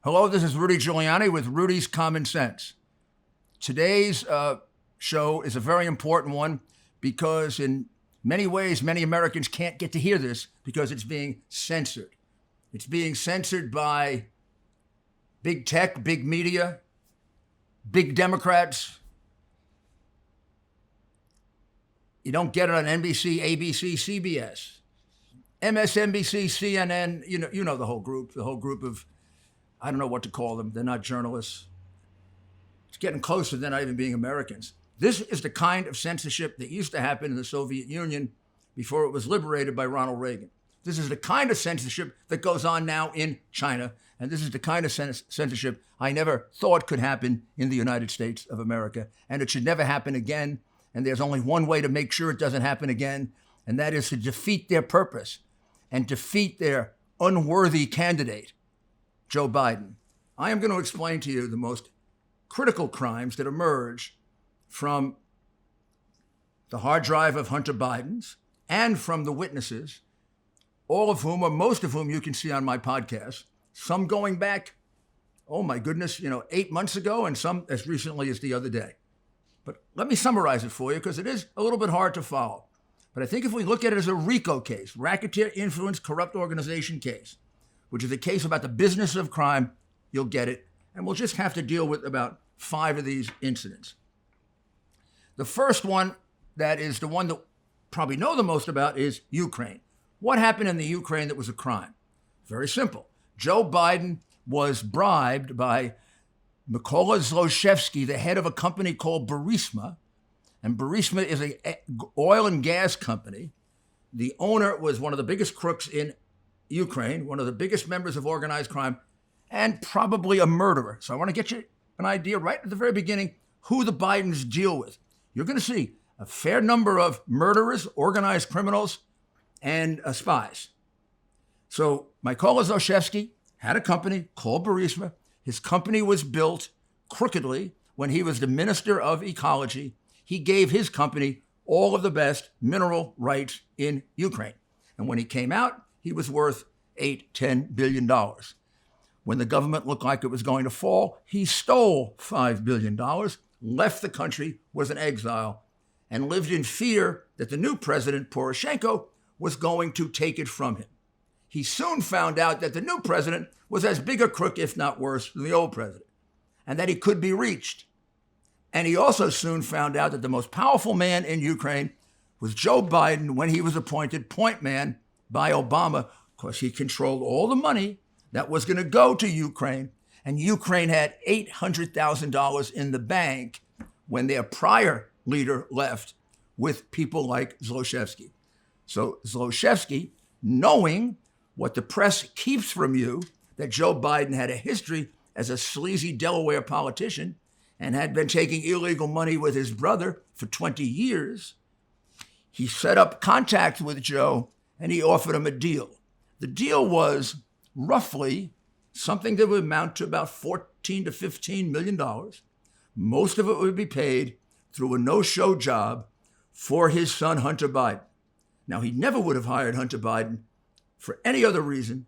Hello, this is Rudy Giuliani with Rudy's Common Sense. Today's show is a very important one because in many ways, many Americans can't get to hear this because it's being censored. It's being censored by big tech, big media, big Democrats. You don't get it on NBC, ABC, CBS, MSNBC, CNN. You know the whole group of, I don't know what to call them. They're not journalists. It's getting closer. They're not even being Americans. This is the kind of censorship that used to happen in the Soviet Union before it was liberated by Ronald Reagan. This is the kind of censorship that goes on now in China. And this is the kind of censorship I never thought could happen in the United States of America. And it should never happen again. And there's only one way to make sure it doesn't happen again, and that is to defeat their purpose and defeat their unworthy candidate, Joe Biden. I am going to explain to you the most critical crimes that emerge from the hard drive of Hunter Biden's and from the witnesses, all of whom, or most of whom, you can see on my podcast, some going back, oh my goodness, 8 months ago, and some as recently as the other day. But let me summarize it for you because it is a little bit hard to follow. But I think if we look at it as a RICO case, Racketeer Influence Corrupt Organization case, which is a case about the business of crime, you'll get it. And we'll just have to deal with about 5 of these incidents. The first one, that is the one that probably know the most about, is Ukraine. What happened in the Ukraine that was a crime? Very simple. Joe Biden was bribed by Mykola Zlochevsky, the head of a company called Burisma, and Burisma is an oil and gas company. The owner was one of the biggest crooks in Ukraine, one of the biggest members of organized crime, and probably a murderer. So I want to get you an idea right at the very beginning who the Bidens deal with. You're going to see a fair number of murderers, organized criminals, and spies. So Mykola Zlochevsky had a company called Burisma. His company was built crookedly when he was the Minister of Ecology. He gave his company all of the best mineral rights in Ukraine. And when he came out, he was worth $8-10 billion. When the government looked like it was going to fall, he stole $5 billion, left the country, was in exile, and lived in fear that the new president, Poroshenko, was going to take it from him. He soon found out that the new president was as big a crook, if not worse, than the old president, and that he could be reached. And he also soon found out that the most powerful man in Ukraine was Joe Biden when he was appointed point man by Obama, because he controlled all the money that was going to go to Ukraine. And Ukraine had $800,000 in the bank when their prior leader left with people like Zlochevsky. So Zlochevsky, knowing what the press keeps from you, that Joe Biden had a history as a sleazy Delaware politician and had been taking illegal money with his brother for 20 years, he set up contact with Joe and he offered him a deal. The deal was roughly something that would amount to about $14 to $15 million. Most of it would be paid through a no-show job for his son, Hunter Biden. Now, he never would have hired Hunter Biden for any other reason,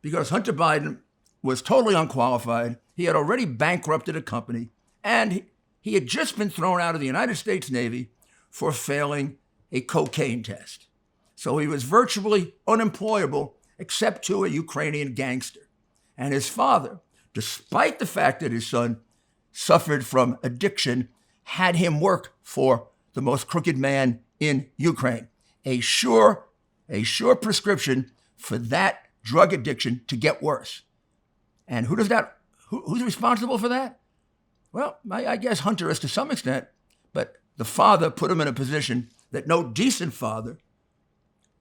because Hunter Biden was totally unqualified. He had already bankrupted a company, and he had just been thrown out of the United States Navy for failing a cocaine test. So he was virtually unemployable except to a Ukrainian gangster. And his father, despite the fact that his son suffered from addiction, had him work for the most crooked man in Ukraine. A sure prescription for that drug addiction to get worse. And who's responsible for that? Well, I guess Hunter is to some extent, but the father put him in a position that no decent father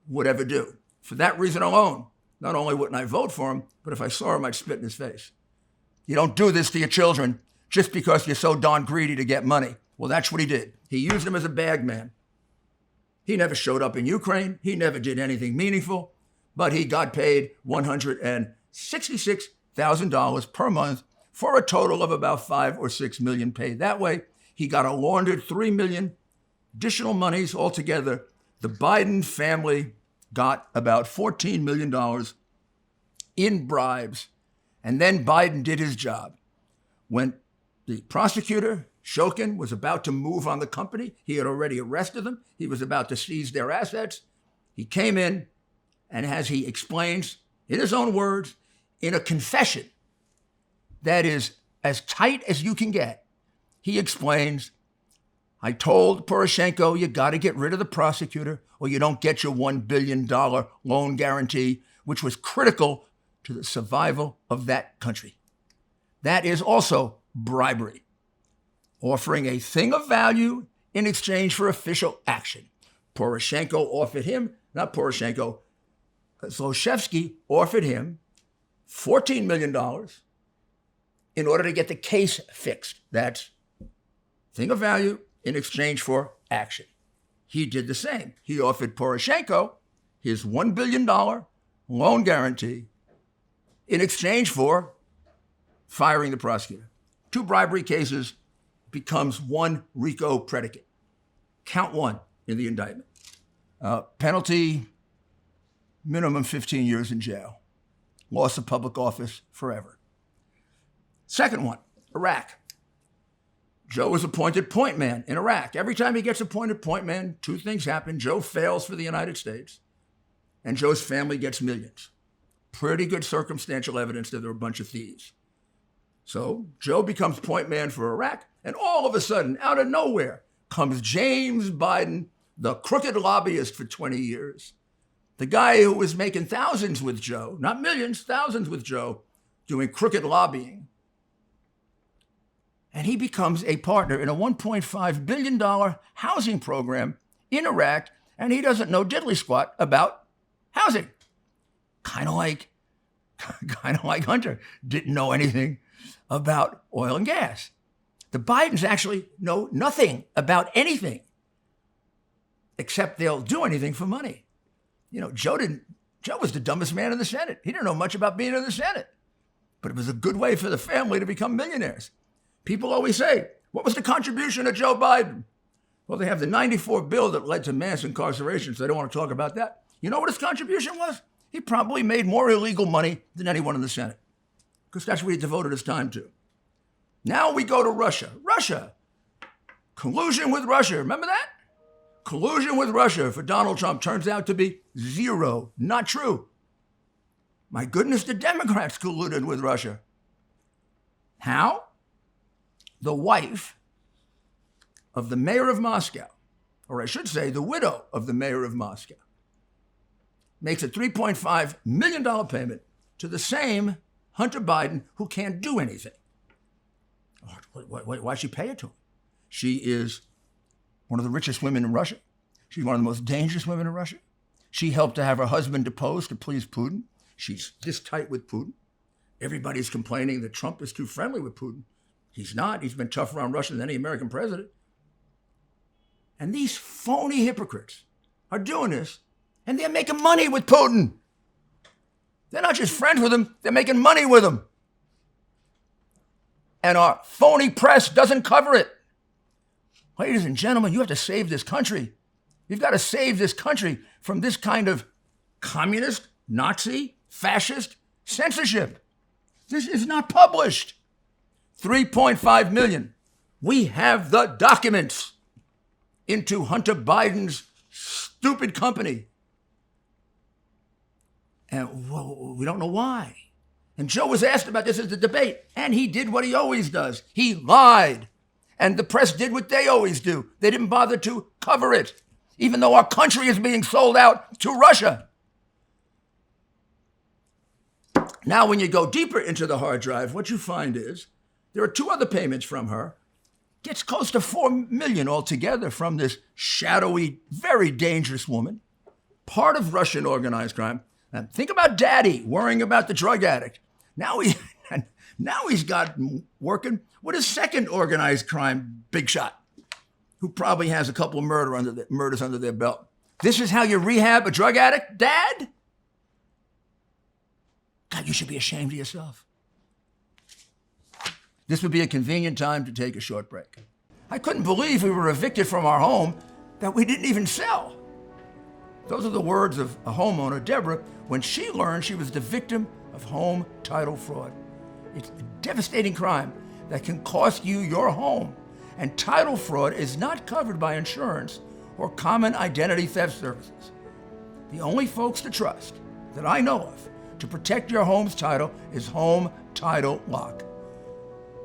would ever do. For that reason alone, not only wouldn't I vote for him, but if I saw him, I'd spit in his face. You don't do this to your children just because you're so darn greedy to get money. Well, that's what he did. He used him as a bag man. He never showed up in Ukraine. He never did anything meaningful, but he got paid $166,000 per month for a total of about $5 or $6 million paid that way. He got a laundered $3 million additional monies altogether. The Biden family got about $14 million in bribes And then Biden did his job. When the prosecutor, Shokin, was about to move on the company, he had already arrested them. He was about to seize their assets. He came in, and as he explains, in his own words, in a confession that is as tight as you can get, he explains, I told Poroshenko, you got to get rid of the prosecutor or you don't get your $1 billion loan guarantee, which was critical to the survival of that country. That is also bribery, offering a thing of value in exchange for official action. Poroshenko offered him, not Poroshenko, Zlochevsky offered him $14 million in order to get the case fixed. That's thing of value in exchange for action. He did the same. He offered Poroshenko his $1 billion loan guarantee in exchange for firing the prosecutor. 2 bribery cases becomes 1 RICO predicate. Count 1 in the indictment. Penalty, minimum 15 years in jail. Loss of public office forever. Second one, Iraq. Joe was appointed point man in Iraq. Every time he gets appointed point man, 2 things happen. Joe fails for the United States, and Joe's family gets millions. Pretty good circumstantial evidence that they're a bunch of thieves. So Joe becomes point man for Iraq, and all of a sudden, out of nowhere, comes James Biden, the crooked lobbyist for 20 years, the guy who was making thousands with Joe, not millions, thousands with Joe, doing crooked lobbying. And he becomes a partner in a $1.5 billion housing program in Iraq, and he doesn't know diddly squat about housing. Kind of like Hunter didn't know anything about oil and gas. The Bidens actually know nothing about anything, except they'll do anything for money. You know, Joe was the dumbest man in the Senate. He didn't know much about being in the Senate, but it was a good way for the family to become millionaires. People always say, what was the contribution of Joe Biden? Well, they have the 94 bill that led to mass incarceration, so they don't want to talk about that. You know what his contribution was? He probably made more illegal money than anyone in the Senate, because that's what he devoted his time to. Now we go to Russia. Russia. Collusion with Russia. Remember that? Collusion with Russia for Donald Trump turns out to be 0. Not true. My goodness, the Democrats colluded with Russia. How? The wife of the mayor of Moscow, or I should say the widow of the mayor of Moscow, makes a $3.5 million payment to the same Hunter Biden who can't do anything. Why'd she pay it to him? She is one of the richest women in Russia. She's one of the most dangerous women in Russia. She helped to have her husband deposed to please Putin. She's this tight with Putin. Everybody's complaining that Trump is too friendly with Putin. He's not. He's been tougher on Russia than any American president. And these phony hypocrites are doing this, and they're making money with Putin. They're not just friends with him, they're making money with him. And our phony press doesn't cover it. Ladies and gentlemen, you have to save this country. You've got to save this country from this kind of communist, Nazi, fascist censorship. This is not published. 3.5 million. We have the documents into Hunter Biden's stupid company. And we don't know why. And Joe was asked about this at the debate, and he did what he always does. He lied. And the press did what they always do. They didn't bother to cover it, even though our country is being sold out to Russia. Now, when you go deeper into the hard drive, what you find is there are 2 other payments from her. Gets close to $4 million altogether from this shadowy, very dangerous woman, part of Russian organized crime. And think about Daddy worrying about the drug addict. Now he's got working with a second organized crime big shot, who probably has a couple of murders under their belt. This is how you rehab a drug addict, Dad? God, you should be ashamed of yourself. This would be a convenient time to take a short break. I couldn't believe we were evicted from our home that we didn't even sell. Those are the words of a homeowner, Deborah, when she learned she was the victim of home title fraud. It's a devastating crime that can cost you your home. And title fraud is not covered by insurance or common identity theft services. The only folks to trust that I know of to protect your home's title is Home Title Lock.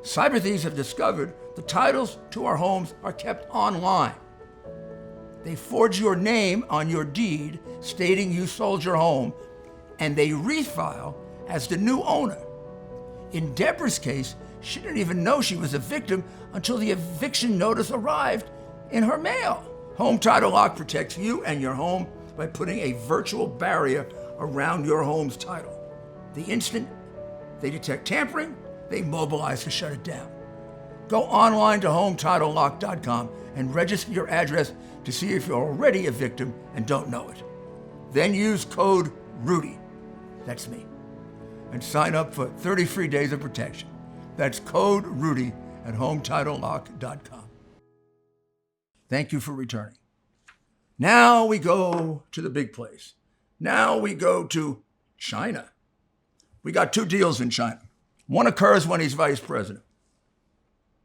Cyber thieves have discovered the titles to our homes are kept online. They forge your name on your deed stating you sold your home, and they refile as the new owner. In Deborah's case, she didn't even know she was a victim until the eviction notice arrived in her mail. Home Title Lock protects you and your home by putting a virtual barrier around your home's title. The instant they detect tampering, they mobilize to shut it down. Go online to HometitleLock.com and register your address to see if you're already a victim and don't know it. Then use code RUDY, that's me, and sign up for 30 free days of protection. That's code RUDY at HometitleLock.com. Thank you for returning. Now we go to the big place. Now we go to China. We got two deals in China. One occurs when he's vice president.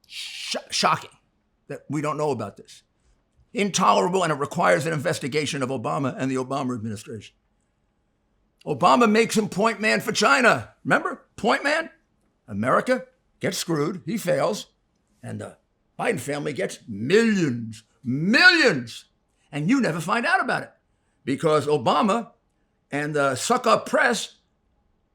Shocking that we don't know about this. Intolerable, and it requires an investigation of Obama and the Obama administration. Obama makes him point man for China. Remember? Point man? America gets screwed. He fails. And the Biden family gets millions. And you never find out about it because Obama and the suck-up press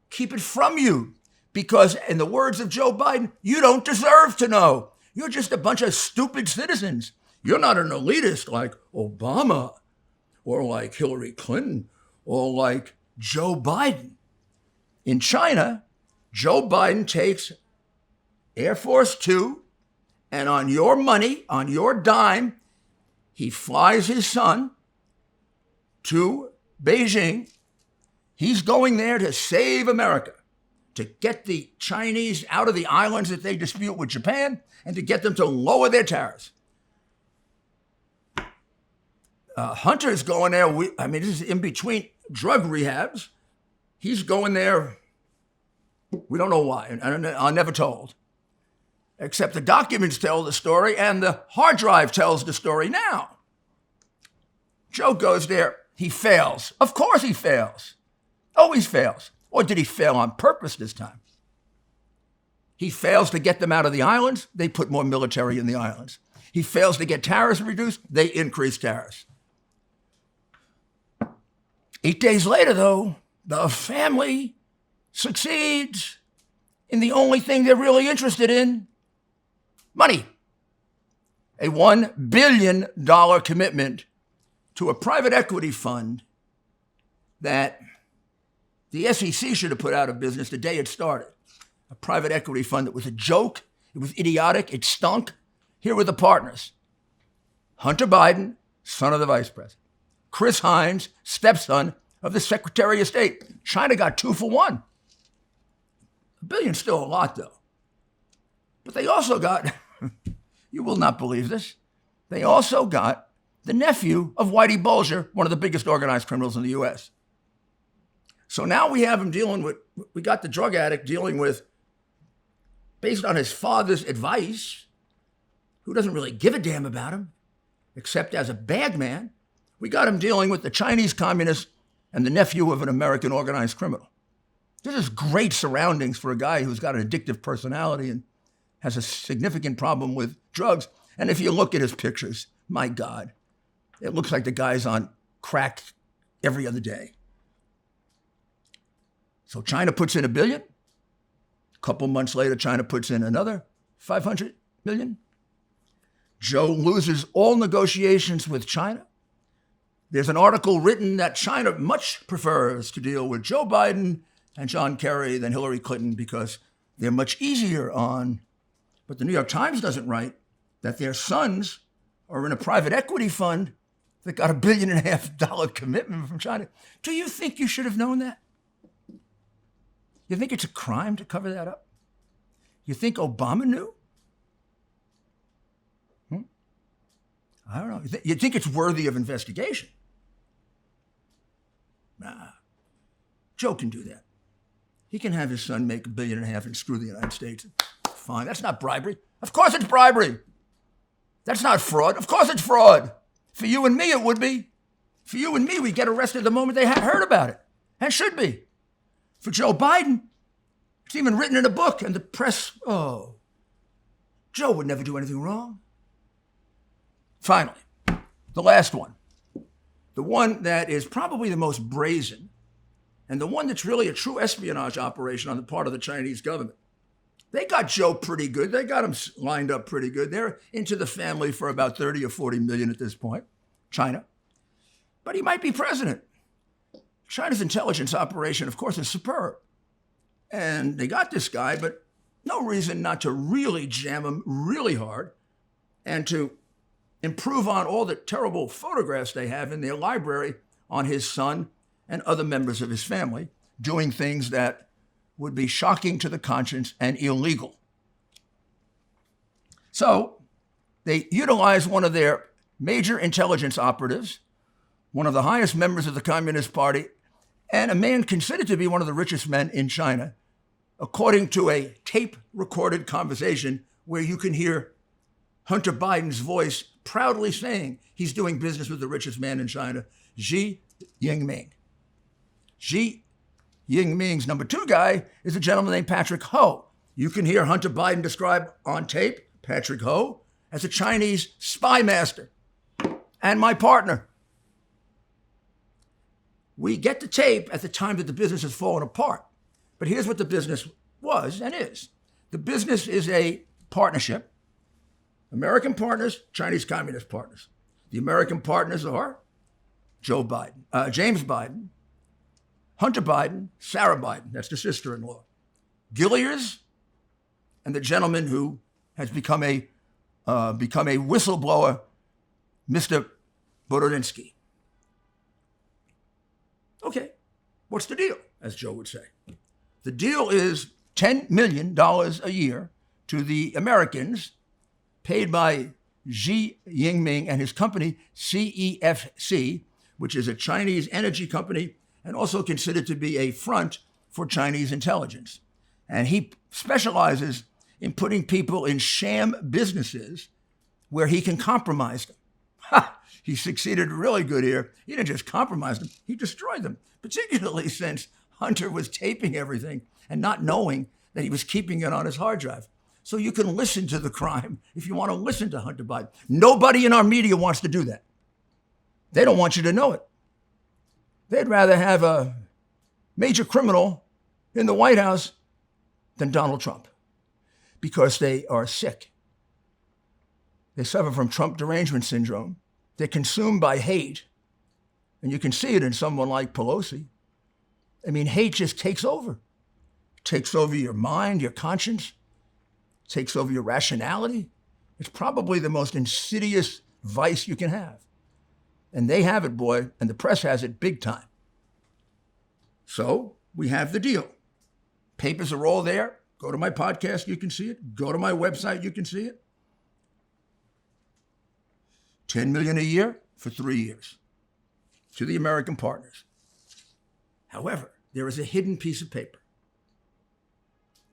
keep it from you. Because in the words of Joe Biden, you don't deserve to know. You're just a bunch of stupid citizens. You're not an elitist like Obama or like Hillary Clinton or like Joe Biden. In China, Joe Biden takes Air Force Two, and on your money, on your dime, he flies his son to Beijing. He's going there to save America, to get the Chinese out of the islands that they dispute with Japan, and to get them to lower their tariffs. Hunter's going there. This is in between drug rehabs. He's going there. We don't know why, and I'm never told. Except the documents tell the story, and the hard drive tells the story now. Joe goes there. He fails. Of course he fails. Always fails. Or did he fail on purpose this time? He fails to get them out of the islands. They put more military in the islands. He fails to get tariffs reduced. They increase tariffs. 8 days later, though, the family succeeds in the only thing they're really interested in, money. A $1 billion commitment to a private equity fund that the SEC should have put out of business the day it started. A private equity fund that was a joke. It was idiotic. It stunk. Here were the partners. Hunter Biden, son of the vice president. Chris Hines, stepson of the Secretary of State. China got 2 for 1. $1 billion's still a lot, though. But they also got, you will not believe this, they also got the nephew of Whitey Bulger, one of the biggest organized criminals in the U.S. So now we have him we got the drug addict dealing with, based on his father's advice, who doesn't really give a damn about him, except as a bad man. We got him dealing with the Chinese communist and the nephew of an American organized criminal. This is great surroundings for a guy who's got an addictive personality and has a significant problem with drugs. And if you look at his pictures, my God, it looks like the guy's on crack every other day. So China puts in $1 billion. A couple months later, China puts in another $500 million. Joe loses all negotiations with China. There's an article written that China much prefers to deal with Joe Biden and John Kerry than Hillary Clinton because they're much easier on. But the New York Times doesn't write that their sons are in a private equity fund that got $1.5 billion commitment from China. Do you think you should have known that? You think it's a crime to cover that up? You think Obama knew? I don't know. You think it's worthy of investigation? Nah. Joe can do that. He can have his son make $1.5 billion and screw the United States. Fine. That's not bribery. Of course it's bribery. That's not fraud. Of course it's fraud. For you and me, it would be. For you and me, we get arrested the moment they heard about it. And should be. For Joe Biden, it's even written in a book, and the press, Joe would never do anything wrong. Finally, the last one. The one that is probably the most brazen, and the one that's really a true espionage operation on the part of the Chinese government. They got Joe pretty good. They got him lined up pretty good. They're into the family for about 30 or 40 million at this point, China. But he might be president. China's intelligence operation, of course, is superb. And they got this guy, but no reason not to really jam him really hard and to improve on all the terrible photographs they have in their library on his son and other members of his family doing things that would be shocking to the conscience and illegal. So they utilized one of their major intelligence operatives, one of the highest members of the Communist Party, and a man considered to be one of the richest men in China, according to a tape-recorded conversation where you can hear Hunter Biden's voice proudly saying he's doing business with the richest man in China, Xi Jinping. Xi Jinping's number 2 guy is a gentleman named Patrick Ho. You can hear Hunter Biden describe on tape Patrick Ho as a Chinese spy master and my partner. We get the tape at the time that the business has fallen apart. But here's what the business was and is. The business is a partnership. American partners, Chinese communist partners. The American partners are Joe Biden, James Biden, Hunter Biden, Sarah Biden, that's the sister-in-law, Gilliers, and the gentleman who has become a whistleblower, Mr. Borodinsky. Okay, what's the deal, as Joe would say? The deal is $10 million a year to the Americans paid by Xi Jinping and his company, CEFC, which is a Chinese energy company and also considered to be a front for Chinese intelligence. And he specializes in putting people in sham businesses where he can compromise them. Ha! He succeeded really good here. He didn't just compromise them, he destroyed them, particularly since Hunter was taping everything and not knowing that he was keeping it on his hard drive. So you can listen to the crime if you want to listen to Hunter Biden. Nobody in our media wants to do that. They don't want you to know it. They'd rather have a major criminal in the White House than Donald Trump because they are sick. They suffer from Trump derangement syndrome. They're consumed by hate. And you can see it in someone like Pelosi. I mean, hate just takes over. It takes over your mind, your conscience. It takes over your rationality. It's probably the most insidious vice you can have. And they have it, boy, and the press has it big time. So we have the deal. Papers are all there. Go to my podcast, you can see it. Go to my website, you can see it. $10 million a year for 3 years to the American partners. However, there is a hidden piece of paper.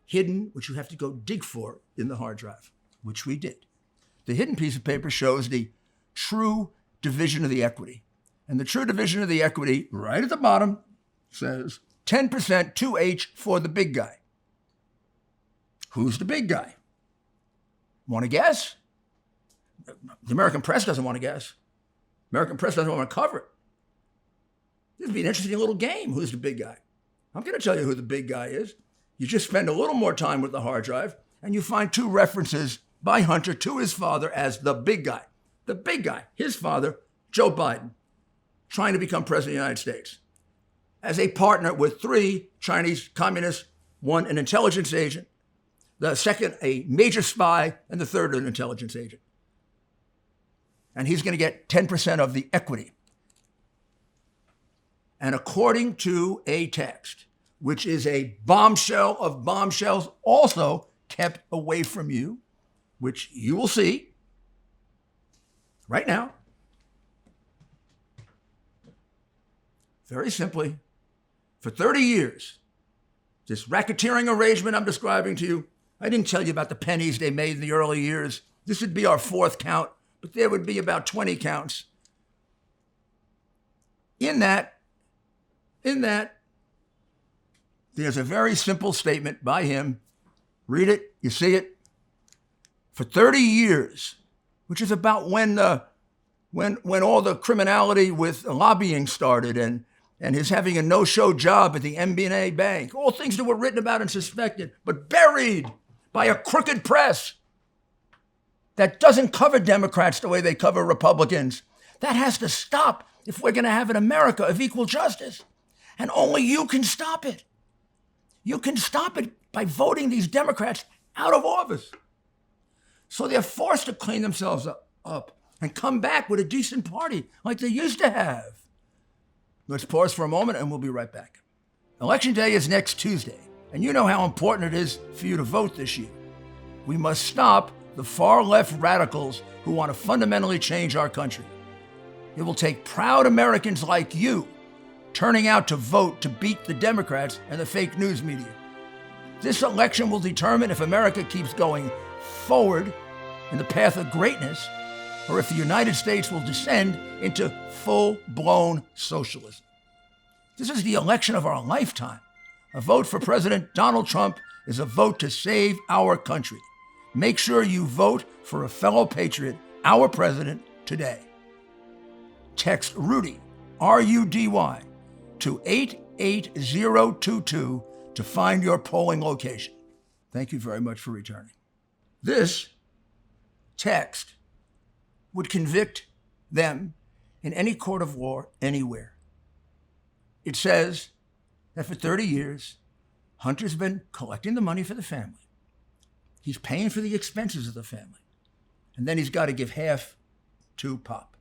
Hidden, which you have to go dig for in the hard drive, which we did. The hidden piece of paper shows the true division of the equity. And the true division of the equity, right at the bottom, says 10% 2H for the big guy. Who's the big guy? Want to guess? The American press doesn't want to guess. American press doesn't want to cover it. This would be an interesting little game. Who's the big guy? I'm going to tell you who the big guy is. You just spend a little more time with the hard drive, and you find 2 references by Hunter to his father as the big guy. The big guy, his father, Joe Biden, trying to become president of the United States, as a partner with 3 Chinese communists, 1 an intelligence agent, the second a major spy, and the third an intelligence agent. And he's going to get 10% of the equity. And according to a text, which is a bombshell of bombshells also kept away from you, which you will see right now. Very simply, for 30 years, This racketeering arrangement I'm describing to you, I didn't tell you about the pennies they made in the early years. This would be our fourth count, but there would be about 20 counts. In that, there's a very simple statement by him. Read it, you see it. For 30 years, which is about when all the criminality with lobbying started and his having a no-show job at the MBNA Bank, all things that were written about and suspected, but buried by a crooked press that doesn't cover Democrats the way they cover Republicans. That has to stop if we're going to have an America of equal justice. And only you can stop it. You can stop it by voting these Democrats out of office. So they're forced to clean themselves up and come back with a decent party like they used to have. Let's pause for a moment and we'll be right back. Election day is next Tuesday, and you know how important it is for you to vote this year. We must stop the far-left radicals who want to fundamentally change our country. It will take proud Americans like you turning out to vote to beat the Democrats and the fake news media. This election will determine if America keeps going forward in the path of greatness or if the United States will descend into full-blown socialism. This is the election of our lifetime. A vote for President Donald Trump is a vote to save our country. Make sure you vote for a fellow patriot, our president, today. Text Rudy, R-U-D-Y, to 88022 to find your polling location. Thank you very much for returning. This text would convict them in any court of law anywhere. It says that for 30 years, Hunter's been collecting the money for the family. He's paying for the expenses of the family. And then he's got to give half to Pop.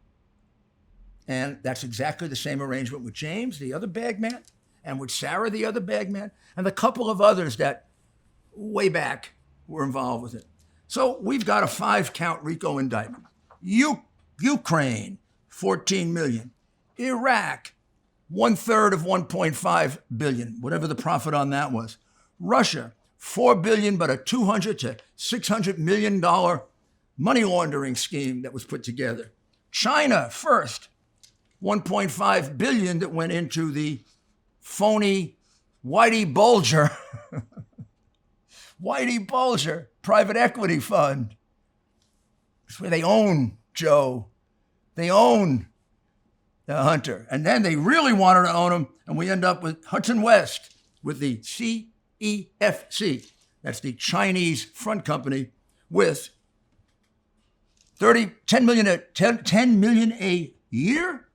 And that's exactly the same arrangement with James, the other bagman, and with Sarah, the other bagman, and the couple of others that way back were involved with it. So we've got a 5-count RICO indictment. Ukraine, 14 million. Iraq, 1/3 of 1.5 billion, whatever the profit on that was. Russia, 4 billion, but a $200 to $600 million money laundering scheme that was put together. China first, 1.5 billion that went into the phony Whitey Bulger, Whitey Bulger private equity fund. It's where they own Joe. They own Hunter. And then they really wanted to own him, and we end up with Hudson West with the CEFC. That's the Chinese front company with 10 million a year,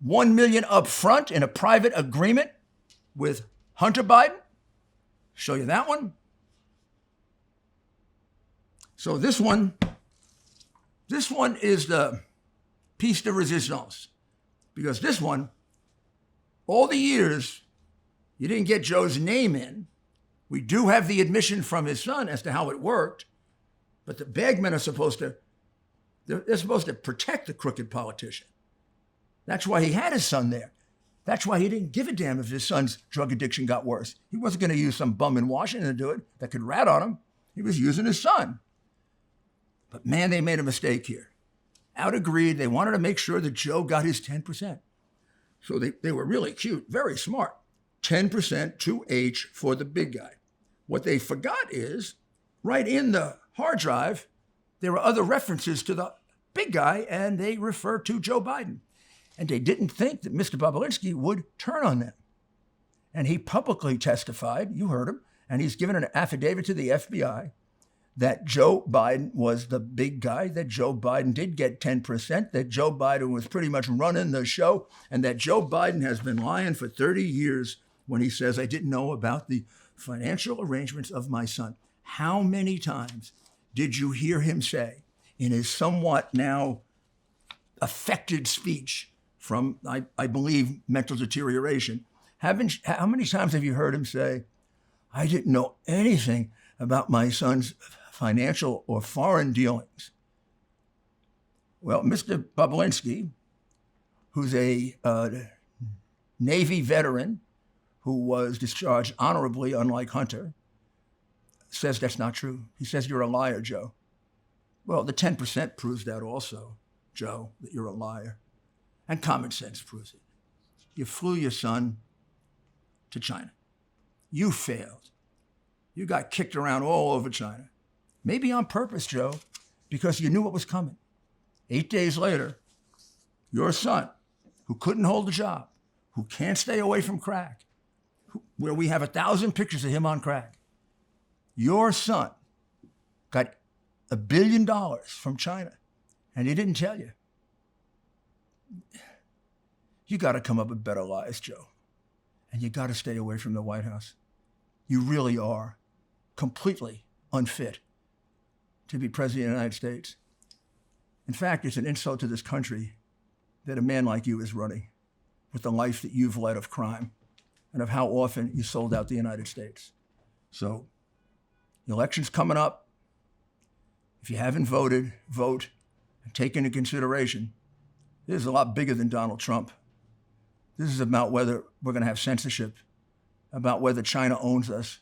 1 million up front in a private agreement with Hunter Biden. Show you that one. So this one is the piece de resistance, because this one, all the years, you didn't get Joe's name in. We do have the admission from his son as to how it worked, but the bagmen are supposed to protect the crooked politician. That's why he had his son there. That's why he didn't give a damn if his son's drug addiction got worse. He wasn't going to use some bum in Washington to do it that could rat on him. He was using his son. But man, they made a mistake here. Out-agreed. They wanted to make sure that Joe got his 10%. So they were really cute, very smart. 10% to H for the big guy. What they forgot is, right in the hard drive, there were other references to the big guy, and they refer to Joe Biden. And they didn't think that Mr. Bobulinski would turn on them. And he publicly testified, you heard him, and he's given an affidavit to the FBI that Joe Biden was the big guy, that Joe Biden did get 10%, that Joe Biden was pretty much running the show, and that Joe Biden has been lying for 30 years when he says, I didn't know about the financial arrangements of my son. How many times did you hear him say in his somewhat now affected speech from, I believe, mental deterioration, how many times have you heard him say, I didn't know anything about my son's financial or foreign dealings? Well, Mr. Bobulinski, who's a Navy veteran who was discharged honorably, unlike Hunter, says that's not true. He says, you're a liar, Joe. Well, the 10% proves that also, Joe, that you're a liar. And common sense proves it. You flew your son to China. You failed. You got kicked around all over China. Maybe on purpose, Joe, because you knew what was coming. 8 days later, your son, who couldn't hold a job, who can't stay away from crack, where we have 1,000 pictures of him on crack, your son got $1 billion from China, and he didn't tell you. You got to come up with better lies, Joe. And you got to stay away from the White House. You really are completely unfit to be president of the United States. In fact, it's an insult to this country that a man like you is running with the life that you've led of crime and of how often you sold out the United States. So, the election's coming up. If you haven't voted, vote and take into consideration, this is a lot bigger than Donald Trump. This is about whether we're going to have censorship, about whether China owns us,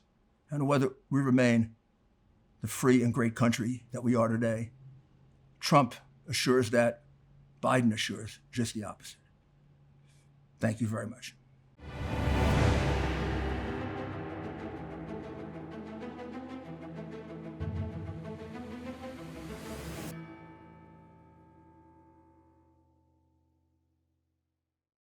and whether we remain the free and great country that we are today. Trump assures that. Biden assures just the opposite. Thank you very much.